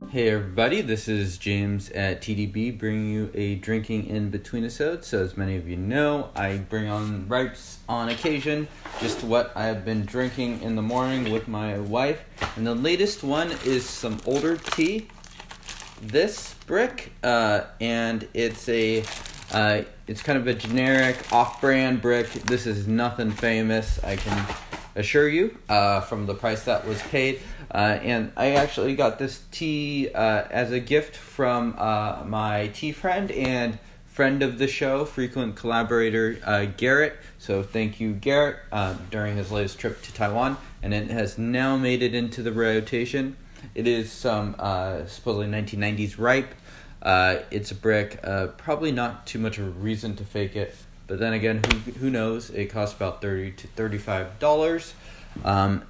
Hey everybody, this is James at TeaDB bringing you a drinking in-betweenisode. So as many of you know, I bring on ripes on occasion, just what I've been drinking in the morning with my wife. And the latest one is some older tea. This brick, and it's kind of a generic off-brand brick. This is nothing famous, I can assure you, from the price that was paid. And I actually got this tea as a gift from my tea friend and friend of the show, frequent collaborator Garrett. So thank you, Garrett, during his latest trip to Taiwan. And it has now made it into the rotation. It is some supposedly 1990s ripe. It's a brick, probably not too much of a reason to fake it. But then again, who knows? It costs about $30 to $35.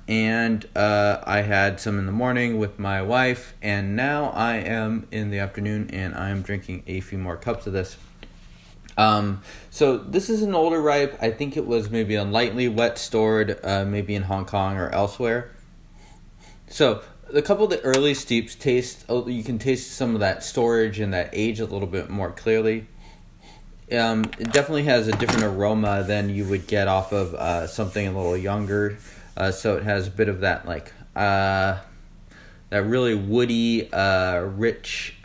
And I had some in the morning with my wife, and now I am in the afternoon, and I am drinking a few more cups of this. So this is an older ripe. I think it was maybe a lightly wet stored, maybe in Hong Kong or elsewhere. So a couple of the early steeps you can taste some of that storage and that age a little bit more clearly. It definitely has a different aroma than you would get off of something a little younger. So it has a bit of that that really woody, rich,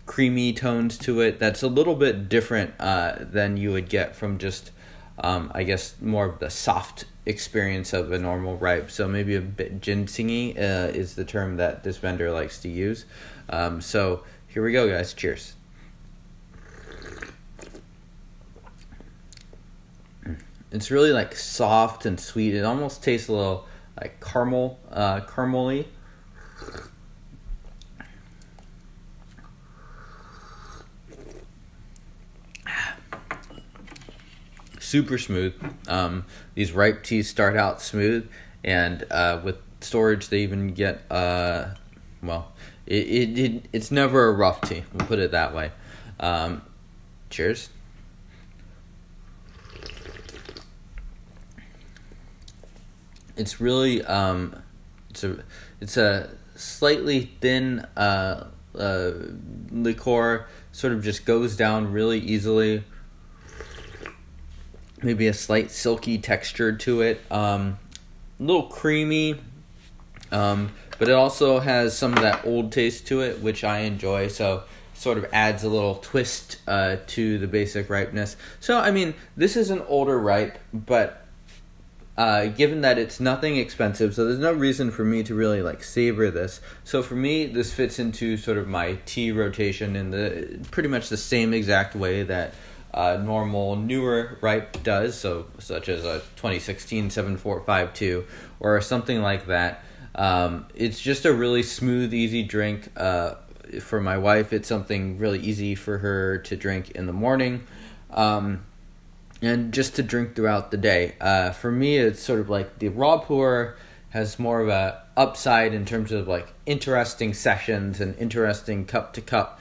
creamy tones to it. That's a little bit different than you would get from just, I guess, more of the soft experience of a normal ripe. So maybe a bit ginsengy is the term that this vendor likes to use. So here we go, guys. Cheers. It's really like soft and sweet. It almost tastes a little like caramely. Super smooth. These ripe teas start out smooth, and with storage they even get it's never a rough tea. We'll put it that way. Cheers. It's really it's a slightly thin liqueur, sort of just goes down really easily. Maybe a slight silky texture to it, a little creamy, but it also has some of that old taste to it, which I enjoy. So sort of adds a little twist to the basic ripeness. So I mean, this is an older ripe, but given that it's nothing expensive, so there's no reason for me to really savor this. So for me, this fits into sort of my tea rotation in the pretty much the same exact way that normal newer ripe does. So such as a 2016 7452 or something like that. It's just a really smooth, easy drink. For my wife, it's something really easy for her to drink in the morning. And just to drink throughout the day. For me, it's sort of like the raw Pu'erh has more of a upside in terms of interesting sessions and interesting cup to cup.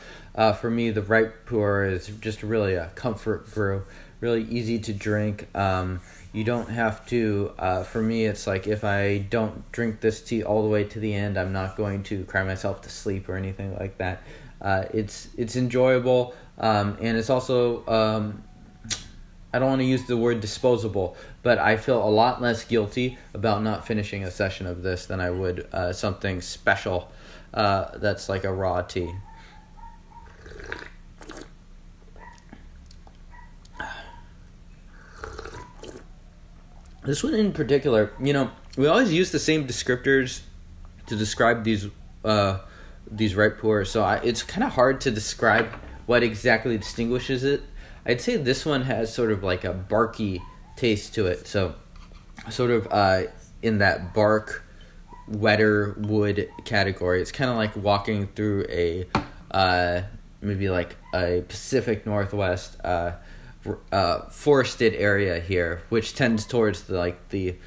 For me, the ripe Pu'erh is just really a comfort brew, really easy to drink. You don't have to. For me, it's like if I don't drink this tea all the way to the end, I'm not going to cry myself to sleep or anything like that. It's enjoyable, and it's also. I don't want to use the word disposable, but I feel a lot less guilty about not finishing a session of this than I would something special that's like a raw tea. This one in particular, we always use the same descriptors to describe these ripe Pu'erh, so it's kind of hard to describe what exactly distinguishes it. I'd say this one has sort of like a barky taste to it. So sort of in that bark, wetter wood category. It's kind of like walking through a maybe like a Pacific Northwest forested area here, which tends towards the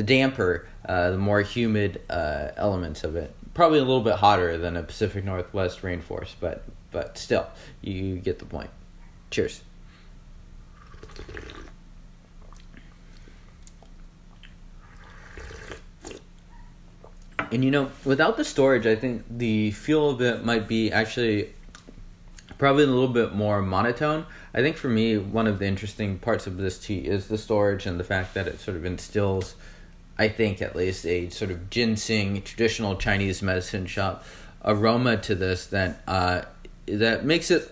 damper, the more humid elements of it. Probably a little bit hotter than a Pacific Northwest rainforest, but still, you get the point. Cheers. And without the storage, I think the feel of it might be actually probably a little bit more monotone. I think for me, one of the interesting parts of this tea is the storage and the fact that it sort of instills, I think at least, a sort of ginseng, traditional Chinese medicine shop aroma to this that makes it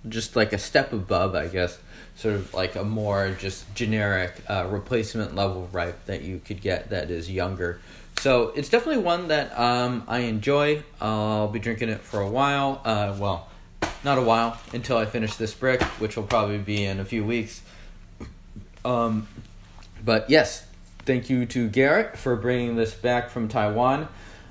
just like a step above, I guess, sort of like a more just generic replacement level ripe that you could get that is younger. So it's definitely one that I enjoy. I'll be drinking it for a while. Well, not a while, until I finish this brick, which will probably be in a few weeks. But yes, thank you to Garrett for bringing this back from Taiwan.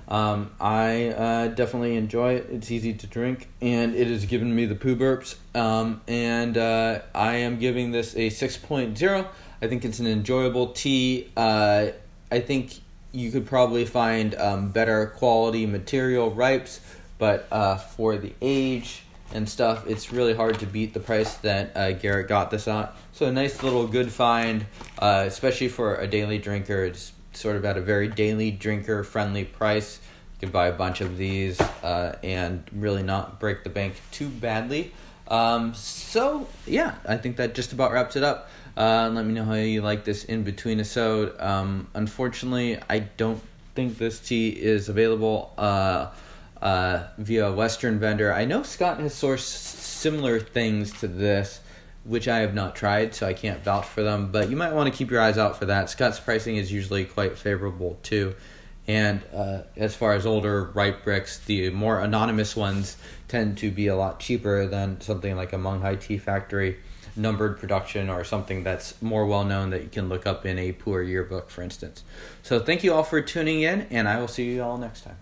I definitely enjoy it. It's easy to drink, and it has given me the poo burps. And I am giving this a 6.0. I think it's an enjoyable tea. I think you could probably find better quality material ripes, but for the age and stuff, it's really hard to beat the price that Garrett got this at. So a nice little good find, especially for a daily drinker. It's sort of at a very daily drinker friendly price. You can buy a bunch of these and really not break the bank too badly. So yeah, I think that just about wraps it up. Let me know how you like this Inbetweenisode. Unfortunately, I don't think this tea is available via a Western vendor. I know Scott has sourced similar things to this, which I have not tried, so I can't vouch for them, but you might want to keep your eyes out for that. Scott's pricing is usually quite favorable too. And as far as older ripe bricks, the more anonymous ones tend to be a lot cheaper than something like a Munghai Tea Factory numbered production, or something that's more well known that you can look up in a Pu'erh yearbook, for instance. So thank you all for tuning in, and I will see you all next time.